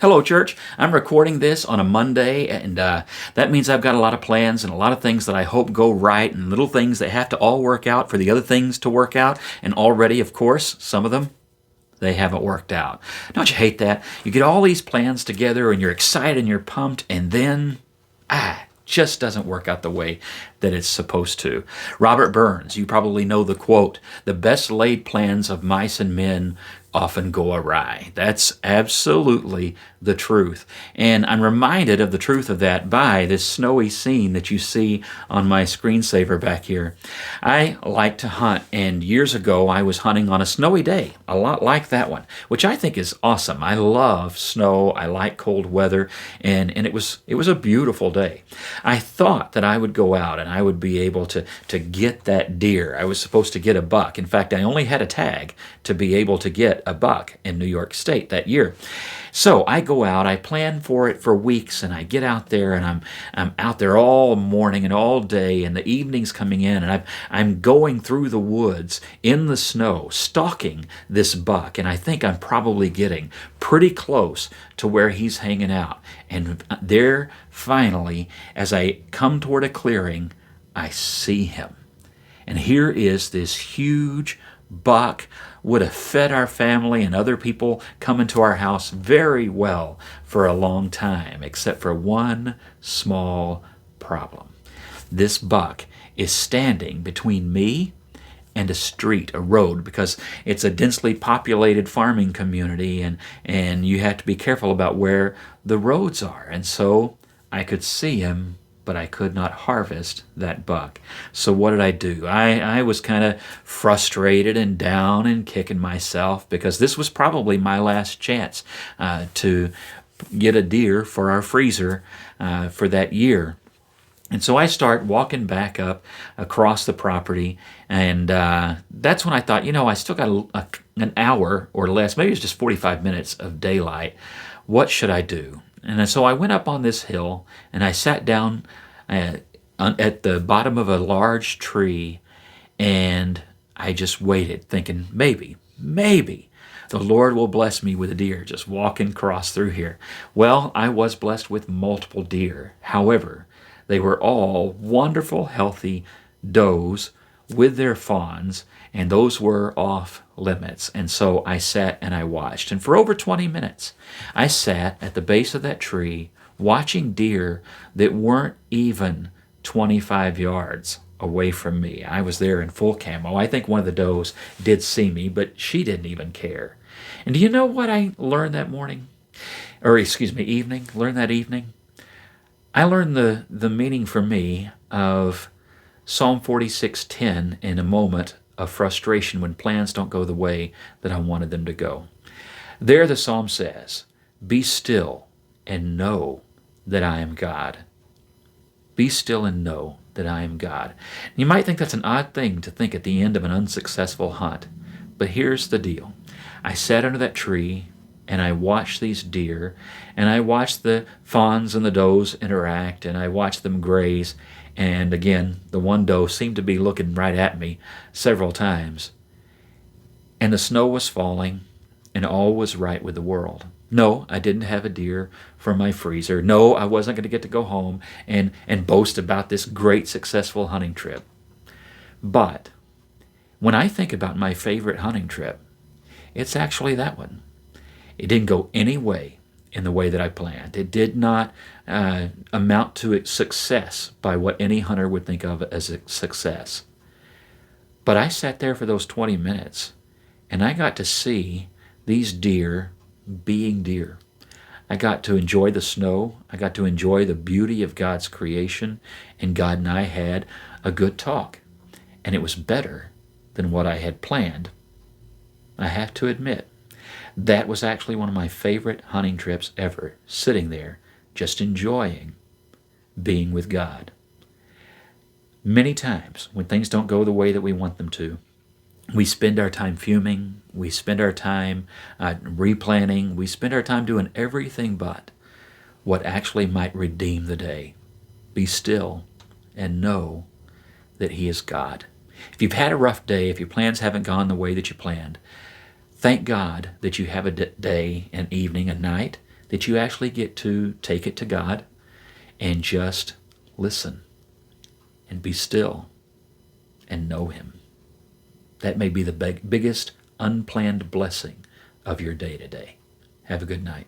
Hello, church. I'm recording this on a Monday, and that means I've got a lot of plans and a lot of things that I hope go right, and little things that have to all work out for the other things to work out. And already, of course, some of them, they haven't worked out. Don't you hate that? You get all these plans together, and you're excited and you're pumped, and then, just doesn't work out the way that it's supposed to. Robert Burns, you probably know the quote, "The best laid plans of mice and men often go awry." That's absolutely the truth. And I'm reminded of the truth of that by this snowy scene that you see on my screensaver back here. I like to hunt, and years ago I was hunting on a snowy day, a lot like that one, which I think is awesome. I love snow, I like cold weather, and it was a beautiful day. I thought that I would go out and I would be able to get that deer. I was supposed to get a buck. In fact, I only had a tag to be able to get a buck in New York State that year. So I go out, I plan for it for weeks, and I get out there, and I'm out there all morning and all day, and the evening's coming in, and I'm going through the woods in the snow, stalking this buck, and I think I'm probably getting pretty close to where he's hanging out. And there, finally, as I come toward a clearing, I see him. And here is this huge buck, would have fed our family and other people coming to our house very well for a long time, except for one small problem. This buck is standing between me and a street, a road, because it's a densely populated farming community, and you have to be careful about where the roads are. And so I could see him, but I could not harvest that buck. So what did I do? I was kind of frustrated and down and kicking myself, because this was probably my last chance to get a deer for our freezer for that year. And so I start walking back up across the property, and that's when I thought, I still got an hour or less, maybe it's just 45 minutes of daylight. What should I do? And so I went up on this hill, and I sat down at the bottom of a large tree, and I just waited, thinking, maybe the Lord will bless me with a deer just walking across through here. Well, I was blessed with multiple deer. However, they were all wonderful, healthy does with their fawns, and those were off limits. And so I sat and I watched. And for over 20 minutes, I sat at the base of that tree watching deer that weren't even 25 yards away from me. I was there in full camo. I think one of the does did see me, but she didn't even care. And do you know what I learned that morning? Learned that evening? I learned the meaning for me of Psalm 46:10 in a moment of frustration when plans don't go the way that I wanted them to go. There the psalm says, "Be still and know that I am God." Be still and know that I am God. You might think that's an odd thing to think at the end of an unsuccessful hunt, but here's the deal. I sat under that tree, and I watched these deer, and I watched the fawns and the does interact, and I watched them graze, and again, the one doe seemed to be looking right at me several times. And the snow was falling, and all was right with the world. No, I didn't have a deer for my freezer. No, I wasn't going to get to go home and boast about this great successful hunting trip. But when I think about my favorite hunting trip, it's actually that one. It didn't go any way in the way that I planned. It did not amount to a success by what any hunter would think of as a success. But I sat there for those 20 minutes, and I got to see these deer being deer. I got to enjoy the snow. I got to enjoy the beauty of God's creation, and God and I had a good talk. And it was better than what I had planned. I have to admit, that was actually one of my favorite hunting trips ever, sitting there, just enjoying being with God. Many times, when things don't go the way that we want them to, we spend our time fuming, we spend our time replanning, we spend our time doing everything but what actually might redeem the day. Be still and know that He is God. If you've had a rough day, if your plans haven't gone the way that you planned, thank God that you have a day, an evening, a night that you actually get to take it to God and just listen and be still and know Him. That may be the biggest unplanned blessing of your day today. Have a good night.